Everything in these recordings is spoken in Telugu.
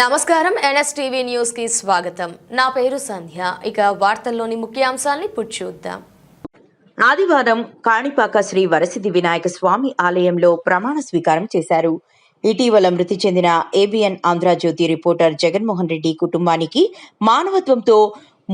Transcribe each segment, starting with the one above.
నమస్కారం ఎన్ఎస్టీవీ న్యూస్ కి స్వాగతం. నా పేరు సంధ్య. ఇక వార్తల్లోని ముఖ్యాంశాలను ఇప్పుడు చూద్దాం. ఆదివారం కాణిపాక శ్రీ వరసిద్ధి వినాయక స్వామి ఆలయంలో ప్రమాణ స్వీకారం చేశారు. ఇటీవల మృతి చెందిన ఏబిఎన్ ఆంధ్రజ్యోతి రిపోర్టర్ జగన్మోహన్ రెడ్డి కుటుంబానికి మానవత్వంతో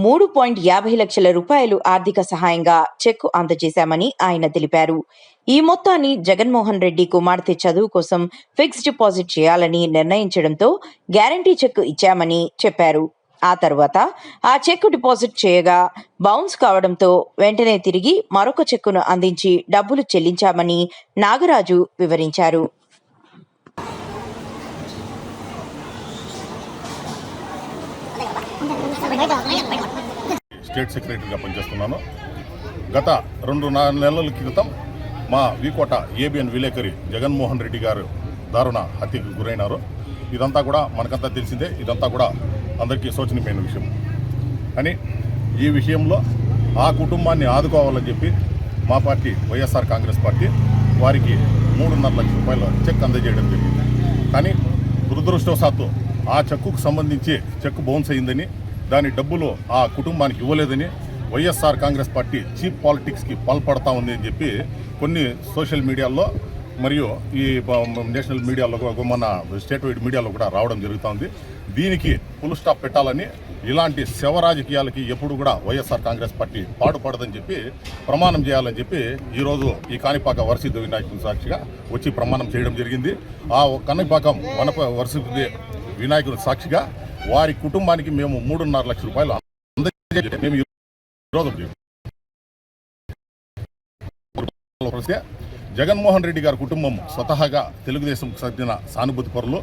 3.50 లక్షల రూపాయలు ఆర్థిక సహాయంగా చెక్కు అందజేశామని ఆయన తెలిపారు. ఈ మొత్తాన్ని జగన్మోహన్ రెడ్డి కుమార్తె చదువు కోసం ఫిక్స్డ్ డిపాజిట్ చేయాలని నిర్ణయించడంతో గ్యారంటీ చెక్కు ఇచ్చామని చెప్పారు. ఆ తర్వాత ఆ చెక్కు డిపాజిట్ చేయగా బౌన్స్ కావడంతో వెంటనే తిరిగి మరొక చెక్కును అందించి డబ్బులు చెల్లించామని నాగరాజు వివరించారు. స్టేట్ సెక్రటరీగా పనిచేస్తున్నాను. గత 2 నెలల క్రితం మా వీకోట ఏబిఎన్ విలేకరి జగన్మోహన్ రెడ్డి గారు దారుణ హత్యకు గురైనారు. ఇదంతా కూడా మనకంతా తెలిసిందే. ఇదంతా కూడా అందరికీ శోచనీయమైన విషయం. కానీ ఈ విషయంలో ఆ కుటుంబాన్ని ఆదుకోవాలని చెప్పి మా పార్టీ వైఎస్ఆర్ కాంగ్రెస్ పార్టీ వారికి 3.5 లక్షల రూపాయల చెక్ అందజేయడం జరిగింది. కానీ దురదృష్టవశాత్తు ఆ చెక్కుకు సంబంధించి చెక్ బౌన్స్ అయిందని, దాని డబ్బులు ఆ కుటుంబానికి ఇవ్వలేదని వైఎస్ఆర్ కాంగ్రెస్ పార్టీ చీప్ పాలిటిక్స్కి పాల్పడతా ఉంది అని చెప్పి కొన్ని సోషల్ మీడియాలో మరియు ఈ నేషనల్ మీడియాలో, మన స్టేట్ వైడ్ మీడియాలో కూడా రావడం జరుగుతుంది. దీనికి ఫుల్ స్టాప్ పెట్టాలని, ఇలాంటి శవ రాజకీయాలకి ఎప్పుడు కూడా వైఎస్ఆర్ కాంగ్రెస్ పార్టీ పాటుపడదని చెప్పి ప్రమాణం చేయాలని చెప్పి ఈరోజు ఈ కాణిపాక వరసిద్ధి వినాయకుని సాక్షిగా వచ్చి ప్రమాణం చేయడం జరిగింది. ఆ కాణిపాకం వరసిద్ధి వినాయకుని సాక్షిగా వారి కుటుంబానికి మేము 3.5 లక్షల రూపాయలు మేము ఈరోజు జగన్మోహన్ రెడ్డి గారి కుటుంబం స్వతహాగా తెలుగుదేశం చెందిన సానుభూతి పరులు.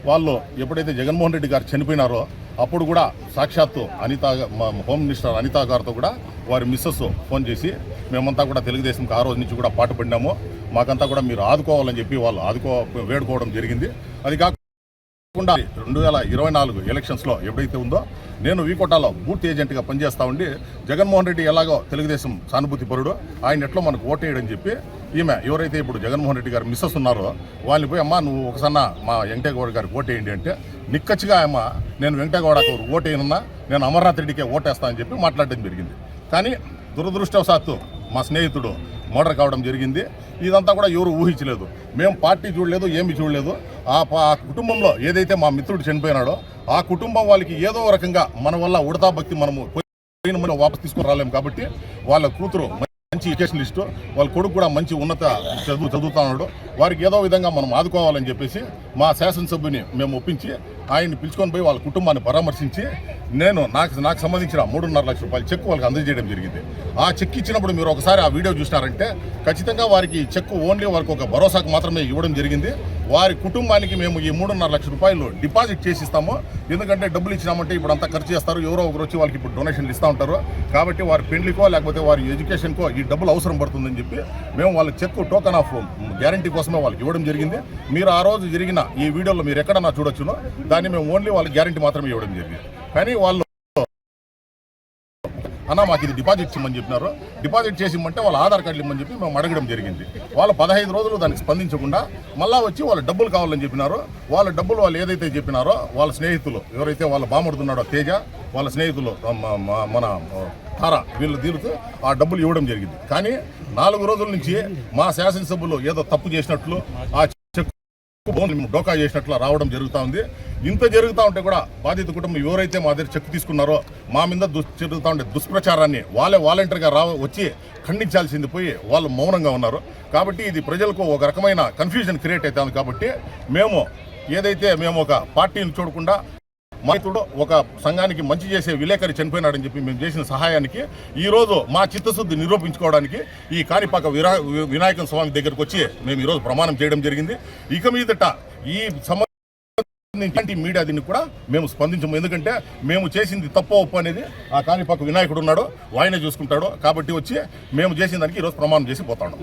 వాళ్ళు ఎప్పుడైతే జగన్మోహన్ రెడ్డి గారు చనిపోయినారో అప్పుడు కూడా సాక్షాత్తు హోమ్ మినిస్టర్ అనితా గారితో కూడా వారి మిస్సెస్ ఫోన్ చేసి మేమంతా కూడా తెలుగుదేశంకి ఆ రోజు నుంచి కూడా పాటుపడినాము, మాకంతా కూడా మీరు ఆదుకోవాలని చెప్పి వాళ్ళు వేడుకోవడం జరిగింది. అది కాకుండా 2024 ఎలక్షన్స్లో ఎప్పుడైతే ఉందో నేను వీకోటాలో బూత్ ఏజెంట్గా పనిచేస్తూ ఉండి జగన్మోహన్ రెడ్డి ఎలాగో తెలుగుదేశం సానుభూతి పరుడు, ఆయన ఎట్లా మనకు ఓటేయడని చెప్పి ఈమె ఎవరైతే ఇప్పుడు జగన్మోహన్ రెడ్డి గారు మిస్సెస్ ఉన్నారో వాళ్ళని పోయి, అమ్మ నువ్వు ఒకసారి మా వెంకటేగౌడ గారికి ఓటేయండి అంటే నిక్కచ్చిగా అమ్మ నేను వెంకటేగౌడకు ఓటేయనున్నా, నేను అమర్నాథ్ రెడ్డికే ఓటేస్తా అని చెప్పి మాట్లాడడం జరిగింది. కానీ దురదృష్టవశాత్తు మా స్నేహితుడు మర్డర్ కావడం జరిగింది. ఇదంతా కూడా ఎవరు ఊహించలేదు. మేము పార్టీ చూడలేదు, ఏమీ చూడలేదు. ఆ కుటుంబంలో ఏదైతే మా మిత్రుడు చనిపోయినాడో ఆ కుటుంబం వాళ్ళకి ఏదో రకంగా మన వల్ల ఉడతా భక్తి మనము పోయిన వాపసు తీసుకుని రాలేము. కాబట్టి వాళ్ళ కూతురు మంచి ఎడ్యుకేషనలిస్టు, వాళ్ళ కొడుకు కూడా మంచి ఉన్నత చదువుతున్నాడు, వారికి ఏదో విధంగా మనం ఆదుకోవాలని చెప్పేసి మా శాసనసభ్యుని మేము ఒప్పించి ఆయన్ని పిలుచుకొని పోయి వాళ్ళ కుటుంబాన్ని పరామర్శించి నాకు సంబంధించిన 3.5 లక్షల రూపాయల చెక్ వాళ్ళకి అందజేయడం జరిగింది. ఆ చెక్ ఇచ్చినప్పుడు మీరు ఒకసారి ఆ వీడియో చూసినారంటే ఖచ్చితంగా వారికి చెక్ ఓన్లీ వారికి ఒక భరోసాకు మాత్రమే ఇవ్వడం జరిగింది. వారి కుటుంబానికి మేము ఈ 3.5 లక్షల రూపాయలు డిపాజిట్ చేసిస్తాము. ఎందుకంటే డబ్బులు ఇచ్చినామంటే ఇప్పుడు అంతా ఖర్చు చేస్తారు, ఎవరో ఒకరు వచ్చి వాళ్ళకి ఇప్పుడు డొనేషన్లు ఇస్తూ ఉంటారు. కాబట్టి వారి పెళ్లికో లేకపోతే వారి ఎడ్యుకేషన్కో ఈ డబ్బులు అవసరం పడుతుందని చెప్పి మేము వాళ్ళ చెక్ టోకన్ ఆఫ్ గ్యారంటీ కోసమే వాళ్ళకి ఇవ్వడం జరిగింది. మీరు ఆ రోజు జరిగిన ఈ వీడియోలో మీరు ఎక్కడన్నా చూడొచ్చునో దాన్ని మేము ఓన్లీ వాళ్ళకి గ్యారంటీ మాత్రమే ఇవ్వడం జరిగింది. కానీ వాళ్ళు అన్న మాకు ఇది డిపాజిట్ చేయమని చెప్పినారు, డిపాజిట్ చేసిమంటే వాళ్ళ ఆధార్ కార్డులు ఇమ్మని చెప్పి మేము అడగడం జరిగింది. వాళ్ళు 15 రోజులు దానికి స్పందించకుండా మళ్ళా వచ్చి వాళ్ళ డబ్బులు కావాలని చెప్పినారు. వాళ్ళ డబ్బులు వాళ్ళు ఏదైతే చెప్పినారో వాళ్ళ స్నేహితులు ఎవరైతే వాళ్ళ బామడుతున్నాడో తేజ, వాళ్ళ స్నేహితులు మన తారా, వీళ్ళు దీనికి ఆ డబ్బులు ఇవ్వడం జరిగింది. కానీ 4 రోజుల నుంచి మా శాసనసభ్యులు ఏదో తప్పు చేసినట్లు, ఆ డోకా చేసినట్లు రావడం జరుగుతూ ఉంది. ఇంత జరుగుతూ ఉంటే కూడా బాధిత కుటుంబం ఎవరైతే మా దగ్గర చెక్ తీసుకున్నారో మా మీద జరుగుతూ ఉండే దుష్ప్రచారాన్ని వాళ్ళే వాలంటీర్గా వచ్చి ఖండించాల్సింది పోయి వాళ్ళు మౌనంగా ఉన్నారు. కాబట్టి ఇది ప్రజలకు ఒక రకమైన కన్ఫ్యూజన్ క్రియేట్ అవుతుంది. కాబట్టి మేము ఒక పార్టీని చూడకుండా మైతుడు ఒక సంఘానికి మంచి చేసే విలేకరి చనిపోయినాడని చెప్పి మేము చేసిన సహాయానికి ఈరోజు మా చిత్తశుద్ధి నిరూపించుకోవడానికి ఈ కాణిపాక వినాయక స్వామి దగ్గరకు వచ్చి మేము ఈరోజు ప్రమాణం చేయడం జరిగింది. ఇక మీదట ఈ సంబంధించి మీడియా దీన్ని కూడా మేము స్పందించము. ఎందుకంటే మేము చేసింది తప్పు ఒప్పు అనేది ఆ కాణిపాక వినాయకుడు ఉన్నాడు, ఆయనే చూసుకుంటాడు. కాబట్టి వచ్చి మేము చేసిన దానికి ఈరోజు ప్రమాణం చేసి పోతాడు.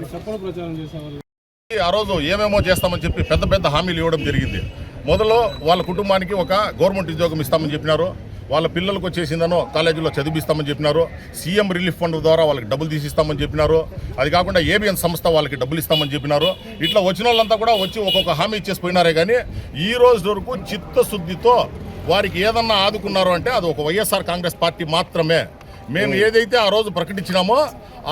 ఆ రోజు ఏమేమో చేస్తామని చెప్పి పెద్ద హామీలు ఇవ్వడం జరిగింది. మొదలు వాళ్ళ కుటుంబానికి ఒక గవర్నమెంట్ ఉద్యోగం ఇస్తామని చెప్పినారు, వాళ్ళ పిల్లలకు వచ్చేసిందనో కాలేజీలో చదివిస్తామని చెప్పినారు, సీఎం రిలీఫ్ ఫండ్ ద్వారా వాళ్ళకి డబ్బులు తీసిస్తామని చెప్పినారు, అది కాకుండా ఏబిఎన్ సంస్థ వాళ్ళకి డబ్బులు ఇస్తామని చెప్పినారు. ఇట్లా వచ్చిన వాళ్ళంతా కూడా వచ్చి ఒక్కొక్క హామీ ఇచ్చేసి పోయినారే కానీ ఈ రోజు వరకు చిత్తశుద్ధితో వారికి ఏదన్నా ఆదుకున్నారు అంటే అది ఒక వైఎస్ఆర్ కాంగ్రెస్ పార్టీ మాత్రమే. మేము ఏదైతే ఆ రోజు ప్రకటించినామో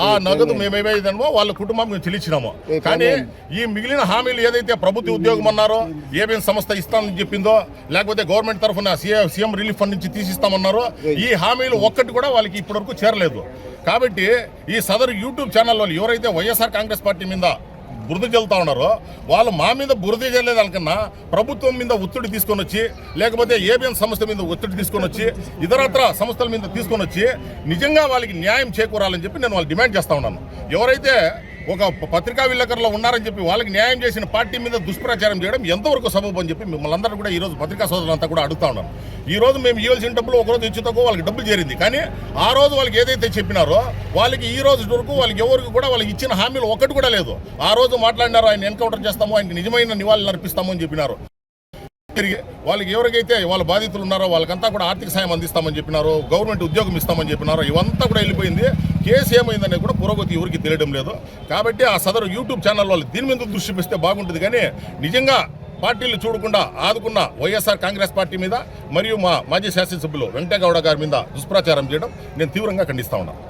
ఆ నగదు మేమేదైనామో వాళ్ళ కుటుంబం మేము చెల్లించినామో, కానీ ఈ మిగిలిన హామీలు ఏదైతే ప్రభుత్వ ఉద్యోగం అన్నారో, ఏబిఎన్ సంస్థ ఇస్తామని చెప్పిందో, లేకపోతే గవర్నమెంట్ తరఫున సీఎం రిలీఫ్ ఫండ్ నుంచి తీసిస్తామన్నారో, ఈ హామీలు ఒక్కటి కూడా వాళ్ళకి ఇప్పటివరకు చేరలేదు. కాబట్టి ఈ సదరు యూట్యూబ్ ఛానల్ వాళ్ళు ఎవరైతే వైఎస్ఆర్ కాంగ్రెస్ పార్టీ మీద బురద జల్లుతా ఉన్నారో, వాళ్ళు మా మీద బురద జల్లేదానికన్నా ప్రభుత్వం మీద ఒత్తిడి తీసుకొని వచ్చి, లేకపోతే ఏబిఎన్ సంస్థ మీద ఒత్తిడి తీసుకొని వచ్చి, ఇతరత్ర సంస్థల మీద తీసుకొని వచ్చి నిజంగా వాళ్ళకి న్యాయం చేకూరాలని చెప్పి నేను వాళ్ళు డిమాండ్ చేస్తా ఉన్నాను. ఎవరైతే ఒక పత్రికా విలేకరులో ఉన్నారని చెప్పి వాళ్ళకి న్యాయం చేసిన పార్టీ మీద దుష్ప్రచారం చేయడం ఎంతవరకు సబబు అని చెప్పి మిమ్మల్ని అందరూ కూడా ఈరోజు పత్రికా సోదరులంతా కూడా అడుగుతా ఉన్నాను. ఈ రోజు మేము ఇవ్వాల్సిన డబ్బులు ఒకరోజు ఇచ్చుతకు వాళ్ళకి డబ్బులు చేరింది, కానీ ఆ రోజు వాళ్ళకి ఏదైతే చెప్పినారో వాళ్ళకి ఈ రోజు వరకు వాళ్ళకి ఎవరికి కూడా వాళ్ళకి ఇచ్చిన హామీలు ఒకటి కూడా లేదు. ఆ రోజు మాట్లాడినారు ఆయన ఎన్కౌంటర్ చేస్తాము, ఆయనకి నిజమైన నివాళులు అర్పిస్తాము అని చెప్పినారు. తిరిగి వాళ్ళకి ఎవరికైతే వాళ్ళ బాధితులు ఉన్నారో వాళ్ళకంతా కూడా ఆర్థిక సాయం అందిస్తామని చెప్పినారు, గవర్నమెంట్ ఉద్యోగం ఇస్తామని చెప్పినారు, ఇవంతా కూడా వెళ్ళిపోయింది. కేసు ఏమైందనేది కూడా పురోగతి ఎవరికి తెలియడం లేదు. కాబట్టి ఆ సదరు యూట్యూబ్ ఛానల్ వాళ్ళు దీని మీద దృష్టి పెడితే బాగుంటుంది. కానీ నిజంగా పార్టీలు చూడకుండా ఆదుకున్న వైఎస్ఆర్ కాంగ్రెస్ పార్టీ మీద మరియు మా మాజీ శాసనసభ్యులు వెంకటగౌడ గారి మీద దుష్ప్రచారం చేయడం నేను తీవ్రంగా ఖండిస్తా ఉన్నాను.